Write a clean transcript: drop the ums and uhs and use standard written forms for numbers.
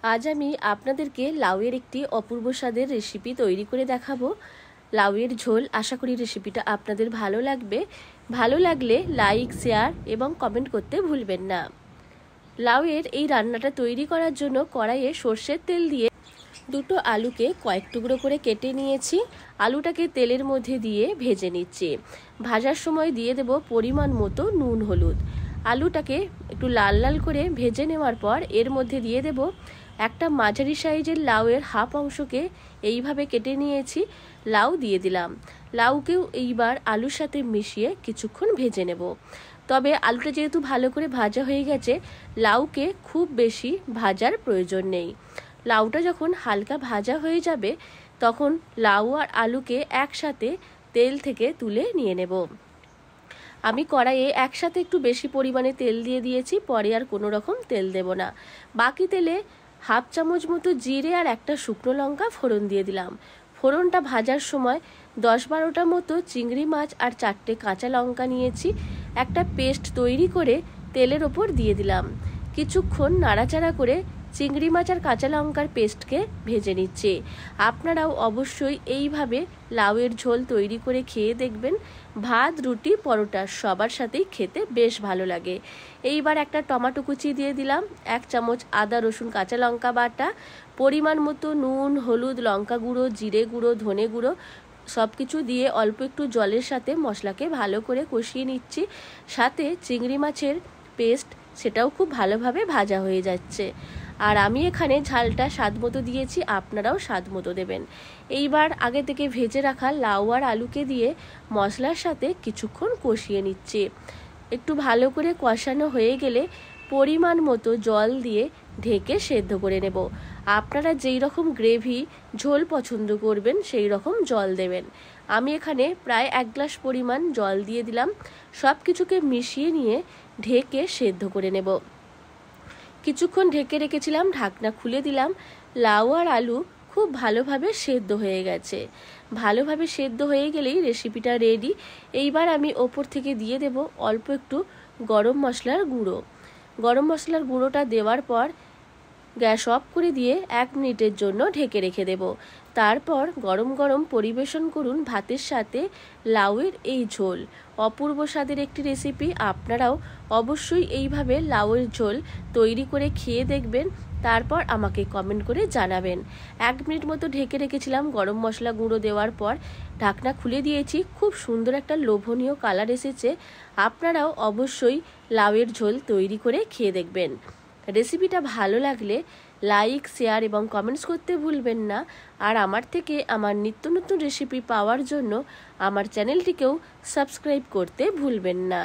আজ আমি আপনাদেরকে লাউয়ের একটি অপূর্ব স্বাদের রেসিপি তৈরি করে দেখাবো। লাউয়ের ঝোল। আশা করি রেসিপিটা আপনাদের ভালো লাগবে। ভালো লাগলে লাইক, শেয়ার এবং কমেন্ট করতে ভুলবেন না। লাউয়ের এই রান্নাটা তৈরি করার জন্য কড়াইয়ে সর্ষের তেল দিয়ে দুটো আলুকে কয়েক টুকরো করে কেটে নিয়েছি। আলুটাকে তেলের মধ্যে দিয়ে ভেজে নিচ্ছি। ভাজার সময় দিয়ে দেব পরিমাণ মতো নুন, হলুদ। আলুটাকে একটু লাল লাল করে ভেজে নেওয়ার পর এর মধ্যে দিয়ে দেব একটা মাঝারি সাইজের লাউয়ের হাফ অংশকে এইভাবে কেটে নিয়েছি। লাউ দিয়ে দিলাম। লাউকেও এইবার আলুর সাথে মিশিয়ে কিছুক্ষণ ভেজে নেব। তবে আলুটা যেহেতু ভালো করে ভাজা হয়ে গেছে, লাউকে খুব বেশি ভাজার প্রয়োজন নেই। লাউটা যখন হালকা ভাজা হয়ে যাবে তখন লাউ আর আলুকে একসাথে তেল থেকে তুলে নিয়ে নেব। আমি কড়াইয়ে একসাথে একটু বেশি পরিমাণে তেল দিয়ে দিয়েছি, পরে আর কোনো রকম তেল দেব না। বাকি তেলে হাফ চামচ মতো জিরে আর একটা শুকনো লঙ্কা ফোড়ন দিয়ে দিলাম। ফোড়নটা ভাজার সময় 10-12টা মতো চিংড়ি মাছ আর 4টে কাঁচা লঙ্কা নিয়েছি, একটা পেস্ট তৈরি করে তেলের ওপর দিয়ে দিলাম। কিছুক্ষণ নাড়াচাড়া করে চিংড়ি মাছ আর কাঁচা লঙ্কার পেস্টকে ভেজে নিচ্ছে। আপনারাও অবশ্যই এইভাবে লাউয়ের ঝোল তৈরি করে খেয়ে দেখবেন। ভাত, রুটি, পরোটা সবার সাথেই খেতে বেশ ভালো লাগে। এইবার একটা টমেটো কুচি দিয়ে দিলাম, 1 চামচ আদা, রসুন, কাঁচা লঙ্কা বাটা, পরিমাণ মতো নুন, হলুদ, লঙ্কা গুঁড়ো, জিরে গুঁড়ো, ধনে গুঁড়ো সব কিছু দিয়ে অল্প একটু জলের সাথে মশলাকে ভালো করে কষিয়ে নিচ্ছি। সাথে চিংড়ি মাছের পেস্ট, সেটাও খুব ভালোভাবে ভাজা হয়ে যাচ্ছে। আর আমি এখানে ঝালটা স্বাদ মতো দিয়েছি, আপনারাও স্বাদ মতো দেবেন। এইবার আগে থেকে ভেজে রাখা লাউ আর আলুকে দিয়ে মশলার সাথে কিছুক্ষণ কষিয়ে নিচ্ছি। একটু ভালো করে কষানো হয়ে গেলে পরিমাণ মতো জল দিয়ে ঢেকে সেদ্ধ করে নেব। আপনারা যেই রকম গ্রেভি ঝোল পছন্দ করবেন সেই রকম জল দেবেন। আমি এখানে প্রায় 1 গ্লাস পরিমাণ জল দিয়ে দিলাম। সব কিছুকে মিশিয়ে নিয়ে ঢেকে সেদ্ধ করে নেব। কিছুক্ষণ ঢেকে রেখেছিলাম, ঢাকনা খুলে দিলাম। লাউ আর আলু খুব ভালোভাবে সেদ্ধ হয়ে গেছে। ভালোভাবে সেদ্ধ হয়ে গেলেই রেসিপিটা রেডি। এইবার আমি ওপর থেকে দিয়ে দেব অল্প একটু গরম মশলার গুঁড়ো। গরম মশলার গুঁড়োটা দেওয়ার পর গ্যাস অফ করে দিয়ে 1 মিনিটের জন্য ঢেকে রেখে দেব। তারপর গরম গরম পরিবেশন করুন ভাতের সাথে লাউয়ের এই ঝোল। অপূর্ব স্বাদের একটি রেসিপি। আপনারাও অবশ্যই এইভাবে লাউয়ের ঝোল তৈরি করে খেয়ে দেখবেন, তারপর আমাকে কমেন্ট করে জানাবেন। 1 মিনিট মতো ঢেকে রেখেছিলাম গরম মশলা গুঁড়ো দেওয়ার পর। ঢাকনা খুলে দিয়েছি। খুব সুন্দর একটা লোভনীয় কালার এসেছে। আপনারাও অবশ্যই লাউয়ের ঝোল তৈরি করে খেয়ে দেখবেন। রেসিপিটা ভালো লাগলে লাইক, শেয়ার এবং কমেন্টস করতে ভুলবেন না। আর আমার থেকে আমার নিত্য নতুন রেসিপি পাওয়ার জন্য আমার চ্যানেলটিকেও সাবস্ক্রাইব করতে ভুলবেন না।